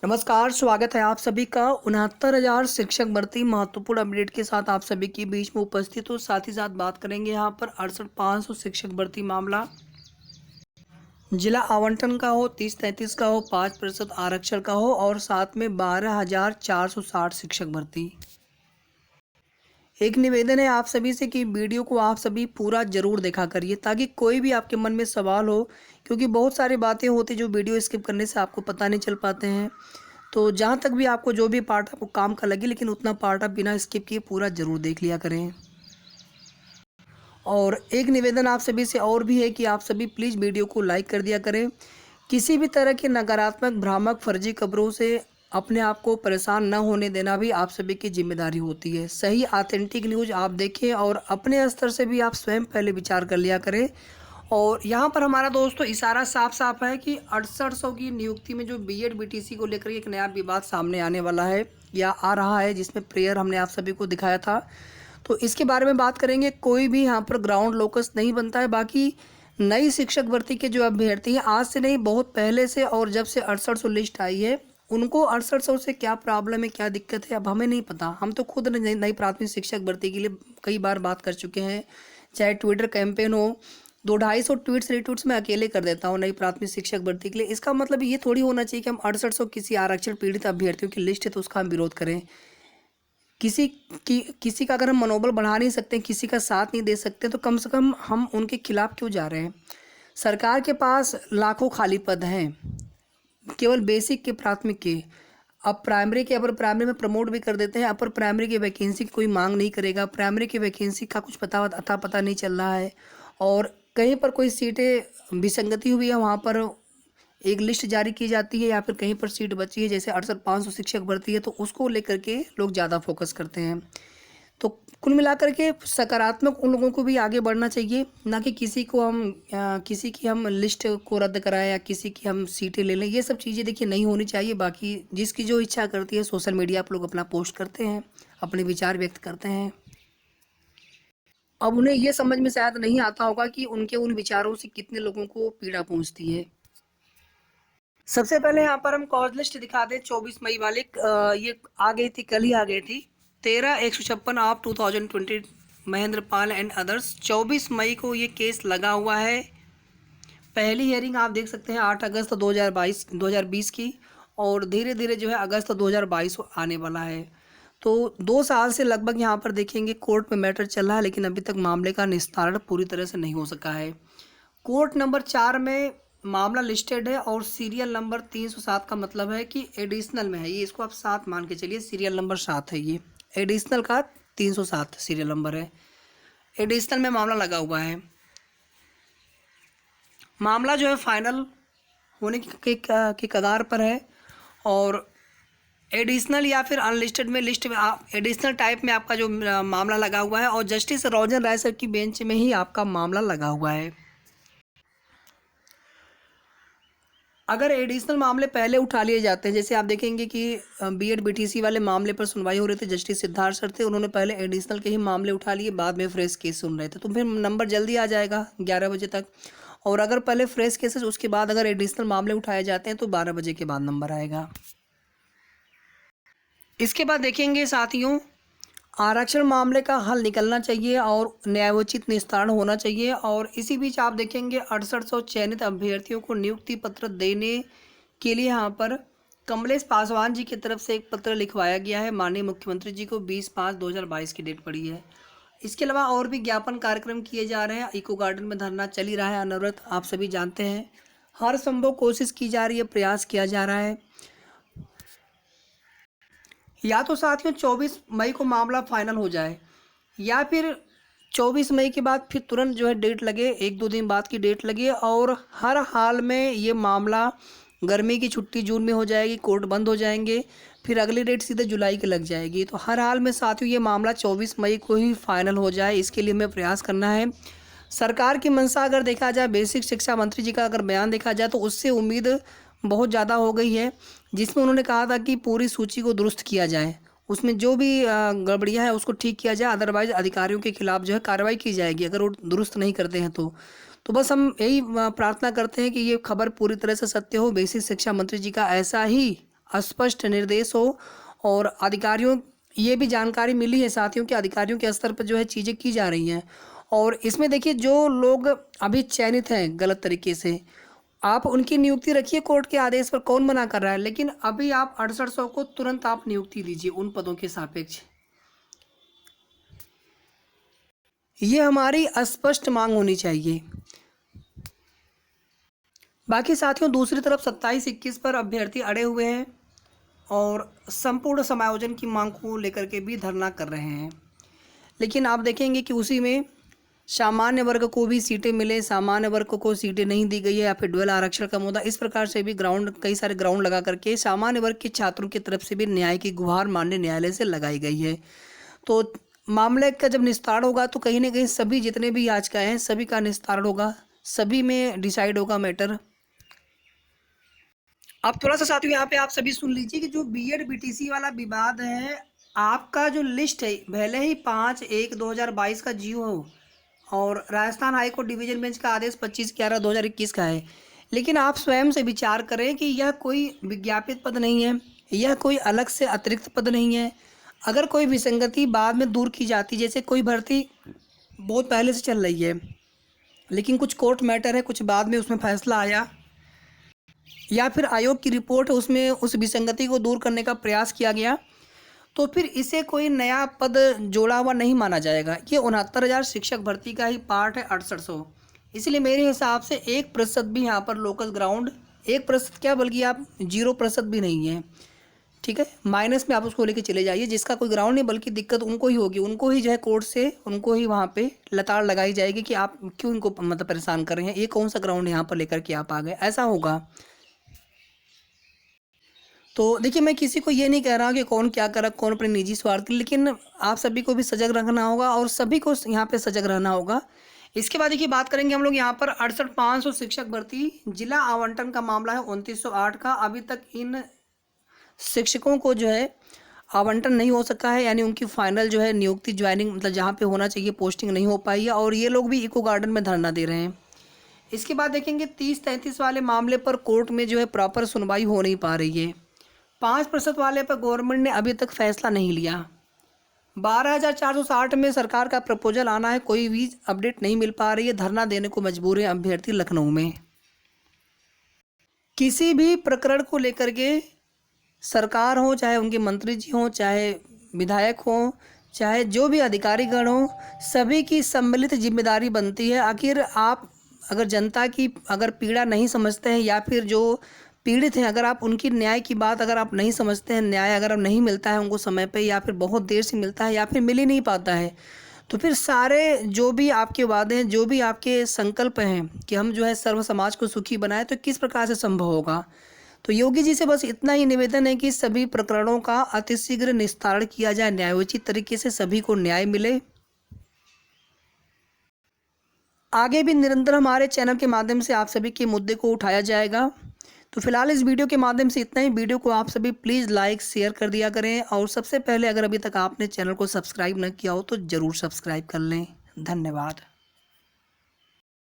नमस्कार, स्वागत है आप सभी का 69,000 शिक्षक भर्ती महत्वपूर्ण अपडेट के साथ आप सभी के बीच में उपस्थित हो। साथ ही साथ बात करेंगे यहाँ पर 68,500 शिक्षक भर्ती मामला, जिला आवंटन का हो, 30-33 का हो, 5% आरक्षण का हो और साथ में 12,460 शिक्षक भर्ती। एक निवेदन है आप सभी से कि वीडियो को आप सभी पूरा जरूर देखा करिए ताकि कोई भी आपके मन में सवाल हो, क्योंकि बहुत सारी बातें होती जो वीडियो स्किप करने से आपको पता नहीं चल पाते हैं। तो जहाँ तक भी आपको जो भी पार्ट आपको काम का लगे, लेकिन उतना पार्ट आप बिना स्किप किए पूरा ज़रूर देख लिया करें। और एक निवेदन आप सभी से और भी है कि आप सभी प्लीज़ वीडियो को लाइक कर दिया करें। किसी भी तरह की नकारात्मक, भ्रामक, फर्जी खबरों से अपने आप को परेशान न होने देना भी आप सभी की जिम्मेदारी होती है। सही ऑथेंटिक न्यूज़ आप देखें और अपने स्तर से भी आप स्वयं पहले विचार कर लिया करें। और यहाँ पर हमारा दोस्तों इशारा साफ साफ है कि 6800 की नियुक्ति में जो बीएड बीटीसी को लेकर एक नया विवाद सामने आने वाला है या आ रहा है, जिसमें प्रेयर हमने आप सभी को दिखाया था, तो इसके बारे में बात करेंगे। कोई भी यहाँ पर ग्राउंड लोकस नहीं बनता है। बाकी नई शिक्षक भर्ती के जो अभ्यर्थी हैं, आज से नहीं बहुत पहले से, और जब से 6800 लिस्ट आई है उनको 6800 से क्या प्रॉब्लम है, क्या दिक्कत है, अब हमें नहीं पता। हम तो खुद नई प्राथमिक शिक्षक भर्ती के लिए कई बार बात कर चुके हैं, चाहे ट्विटर कैंपेन हो, 200-250 ट्वीट्स रिट्वीट्स मैं अकेले कर देता हूँ नई प्राथमिक शिक्षक भर्ती के लिए। इसका मतलब ये थोड़ी होना चाहिए कि हम 6800 किसी आरक्षण पीड़ित अभ्यर्थियों की लिस्ट है तो उसका हम विरोध करें। किसी का अगर हम मनोबल बढ़ा नहीं सकते, किसी का साथ नहीं दे सकते, तो कम से कम हम उनके खिलाफ क्यों जा रहे हैं। सरकार के पास लाखों खाली पद हैं, केवल बेसिक के, प्राथमिक के। अब प्राइमरी के, अपर प्राइमरी में प्रमोट भी कर देते हैं। अपर प्राइमरी की वैकेंसी की कोई मांग नहीं करेगा, प्राइमरी की वैकेंसी का कुछ पता नहीं चल रहा है। और कहीं पर कोई सीटें विसंगति हुई है, वहाँ पर एक लिस्ट जारी की जाती है, या फिर कहीं पर सीट बची है, जैसे 68,500 शिक्षक भर्ती है, तो उसको लेकर के लोग ज़्यादा फोकस करते हैं। तो कुल मिलाकर के सकारात्मक उन लोगों को भी आगे बढ़ना चाहिए, ना कि किसी की हम लिस्ट को रद्द कराएं या किसी की हम सीटें ले लें। ये सब चीज़ें देखिए नहीं होनी चाहिए। बाकी जिसकी जो इच्छा करती है, सोशल मीडिया आप लोग अपना पोस्ट करते हैं, अपने विचार व्यक्त करते हैं। अब उन्हें ये समझ में शायद नहीं आता होगा कि उनके उन विचारों से कितने लोगों को पीड़ा पहुंचती है। सबसे पहले यहाँ पर हम कॉज लिस्ट दिखा दें 24 मई वाले। ये आ गई थी, कल ही आ गई थी, 13/156 of 2020 Mahendra Pal and others. 24 मई को ये केस लगा हुआ है। पहली हियरिंग आप देख सकते हैं 8 अगस्त 2020 की, और धीरे धीरे जो है अगस्त 2022 आने वाला है। तो 2 साल से लगभग यहाँ पर देखेंगे कोर्ट में मैटर चल रहा है, लेकिन अभी तक मामले का निस्तारण पूरी तरह से नहीं हो सका है। कोर्ट नंबर 4 में मामला लिस्टेड है और सीरियल नंबर 307 का मतलब है कि एडिशनल में है ये, इसको आप 7 मान के चलिए, सीरियल नंबर 7 है ये, एडिशनल का 307 सीरियल नंबर है, एडिशनल में मामला लगा हुआ है। मामला जो है फाइनल होने की कगार पर है, और एडिशनल या फिर अनलिस्टेड में, लिस्ट में आप एडिशनल टाइप में आपका जो मामला लगा हुआ है, और जस्टिस रोजन राय सर की बेंच में ही आपका मामला लगा हुआ है। अगर एडिशनल मामले पहले उठा लिए जाते हैं, जैसे आप देखेंगे कि बीएड बीटीसी वाले मामले पर सुनवाई हो रही थी, जस्टिस सिद्धार्थ सर थे, उन्होंने पहले एडिशनल के ही मामले उठा लिए, बाद में फ्रेश केस सुन रहे थे, तो फिर नंबर जल्दी आ जाएगा 11 बजे तक। और अगर पहले फ्रेश केसेस, उसके बाद अगर एडिशनल मामले उठाए जाते हैं तो 12 बजे के बाद नंबर आएगा। इसके बाद देखेंगे साथियों, आरक्षण मामले का हल निकलना चाहिए और न्यायोचित निस्तारण होना चाहिए। और इसी बीच आप देखेंगे 6800 चयनित अभ्यर्थियों को नियुक्ति पत्र देने के लिए यहाँ पर कमलेश पासवान जी की तरफ से एक पत्र लिखवाया गया है माननीय मुख्यमंत्री जी को। 20/5/2022 की डेट पड़ी है। इसके अलावा और भी ज्ञापन कार्यक्रम किए जा रहे हैं। इको गार्डन में धरना चल ही रहा है अनवरत, आप सभी जानते हैं। हर संभव कोशिश की जा रही है, प्रयास किया जा रहा है। या तो साथियों 24 मई को मामला फाइनल हो जाए, या फिर 24 मई के बाद फिर तुरंत जो है डेट लगे, 1-2 दिन बाद की डेट लगे, और हर हाल में ये मामला, गर्मी की छुट्टी जून में हो जाएगी, कोर्ट बंद हो जाएंगे, फिर अगली डेट सीधे जुलाई की लग जाएगी। तो हर हाल में साथियों ये मामला 24 मई को ही फाइनल हो जाए, इसके लिए हमें प्रयास करना है। सरकार की मंशा अगर देखा जाए, बेसिक शिक्षा मंत्री जी का अगर बयान देखा जाए, तो उससे उम्मीद बहुत ज़्यादा हो गई है, जिसमें उन्होंने कहा था कि पूरी सूची को दुरुस्त किया जाए, उसमें जो भी गड़बड़ियाँ है उसको ठीक किया जाए, अदरवाइज अधिकारियों के खिलाफ जो है कार्रवाई की जाएगी अगर वो दुरुस्त नहीं करते हैं तो बस हम यही प्रार्थना करते हैं कि ये खबर पूरी तरह से सत्य हो। बेसिक शिक्षा मंत्री जी का ऐसा ही स्पष्ट निर्देश हो और अधिकारियों ये भी जानकारी मिली है साथियों कि अधिकारियों के स्तर पर जो है चीज़ें की जा रही हैं। और इसमें देखिए जो लोग अभी चयनित हैं गलत तरीके से, आप उनकी नियुक्ति रखिए कोर्ट के आदेश पर, कौन मना कर रहा है, लेकिन अभी आप 6800 को तुरंत आप नियुक्ति दीजिए उन पदों के सापेक्ष। ये हमारी स्पष्ट मांग होनी चाहिए। बाकी साथियों दूसरी तरफ 27-21 पर अभ्यर्थी अड़े हुए हैं और संपूर्ण समायोजन की मांग को लेकर के भी धरना कर रहे हैं। लेकिन आप देखेंगे कि उसी में सामान्य वर्ग को भी सीटें मिले, सामान्य वर्ग को सीटें नहीं दी गई है, या फिर ड्वेल आरक्षण का मुद्दा, इस प्रकार से भी कई सारे ग्राउंड लगा करके सामान्य वर्ग के छात्रों की तरफ से भी न्याय की गुहार माननीय न्यायालय से लगाई गई है। तो मामले का जब निस्तारण होगा तो कहीं ना कहीं सभी जितने भी याचिकाएं हैं सभी का निस्तारण होगा, सभी में डिसाइड होगा मैटर। अब थोड़ा सा साथियों यहाँ पे आप सभी सुन लीजिए कि जो बीएड बीटीसी वाला विवाद है, आपका जो लिस्ट है भले ही 5/1/2022 का जीओ हो और राजस्थान हाईकोर्ट डिवीजन बेंच का आदेश 25/11/2021 का है, लेकिन आप स्वयं से विचार करें कि यह कोई विज्ञापित पद नहीं है, यह कोई अलग से अतिरिक्त पद नहीं है। अगर कोई विसंगति बाद में दूर की जाती, जैसे कोई भर्ती बहुत पहले से चल रही है लेकिन कुछ कोर्ट मैटर है, कुछ बाद में उसमें फैसला आया, या फिर आयोग की रिपोर्ट है उसमें उस विसंगति को दूर करने का प्रयास किया गया, तो फिर इसे कोई नया पद जोड़ा हुआ नहीं माना जाएगा। ये 69,000 शिक्षक भर्ती का ही पार्ट है 6800। इसलिए मेरे हिसाब से 1% भी यहाँ पर लोकल ग्राउंड, 1% क्या बल्कि आप 0% भी नहीं है, ठीक है, माइनस में आप उसको लेके चले जाइए। जिसका कोई ग्राउंड नहीं, बल्कि दिक्कत उनको ही होगी, उनको ही जो है कोर्ट से उनको ही वहाँ पे लताड़ लगाई जाएगी कि आप क्यों इनको मतलब परेशान कर रहे हैं, ये कौन सा ग्राउंड यहाँ पर लेकर के आप आ गए, ऐसा होगा। तो देखिए मैं किसी को ये नहीं कह रहा कि कौन क्या करा, कौन अपने निजी स्वार्थ के लिए, लेकिन आप सभी को भी सजग रहना होगा और सभी को यहाँ पे सजग रहना होगा। इसके बाद देखिए बात करेंगे हम लोग यहाँ पर 68,500 शिक्षक भर्ती जिला आवंटन का मामला है 2908 का। अभी तक इन शिक्षकों को जो है आवंटन नहीं हो सका है, यानी उनकी फाइनल जो है नियुक्ति ज्वाइनिंग मतलब जहाँ पे होना चाहिए पोस्टिंग नहीं हो पाई है, और ये लोग भी इको गार्डन में धरना दे रहे हैं। इसके बाद देखेंगे 30-33 वाले मामले पर कोर्ट में जो है प्रॉपर सुनवाई हो नहीं पा रही है। 5% वाले पर गवर्नमेंट ने अभी तक फैसला नहीं लिया। 12,460 में सरकार का प्रपोजल आना है, कोई भी अपडेट नहीं मिल पा रही है। धरना देने को मजबूर है अभ्यर्थी लखनऊ में। किसी भी प्रकरण को लेकर के सरकार हो, चाहे उनके मंत्री जी हों, चाहे विधायक हों, चाहे जो भी अधिकारीगण हों, सभी की सम्मिलित जिम्मेदारी बनती है। आखिर आप अगर जनता की अगर पीड़ा नहीं समझते हैं, या फिर जो पीड़ित हैं अगर आप उनकी न्याय की बात अगर आप नहीं समझते हैं, न्याय अगर आप नहीं मिलता है उनको समय पे, या फिर बहुत देर से मिलता है, या फिर मिल ही नहीं पाता है, तो फिर सारे जो भी आपके वादे हैं, जो भी आपके संकल्प हैं कि हम जो है सर्व समाज को सुखी बनाए, तो किस प्रकार से संभव होगा। तो योगी जी से बस इतना ही निवेदन है कि सभी प्रकरणों का अतिशीघ्र निस्तारण किया जाए, न्यायोचित तरीके से सभी को न्याय मिले। आगे भी निरंतर हमारे चैनल के माध्यम से आप सभी के मुद्दे को उठाया जाएगा। तो फिलहाल इस वीडियो के माध्यम से इतना ही। वीडियो को आप सभी प्लीज़ लाइक शेयर कर दिया करें, और सबसे पहले अगर अभी तक आपने चैनल को सब्सक्राइब न किया हो तो ज़रूर सब्सक्राइब कर लें। धन्यवाद।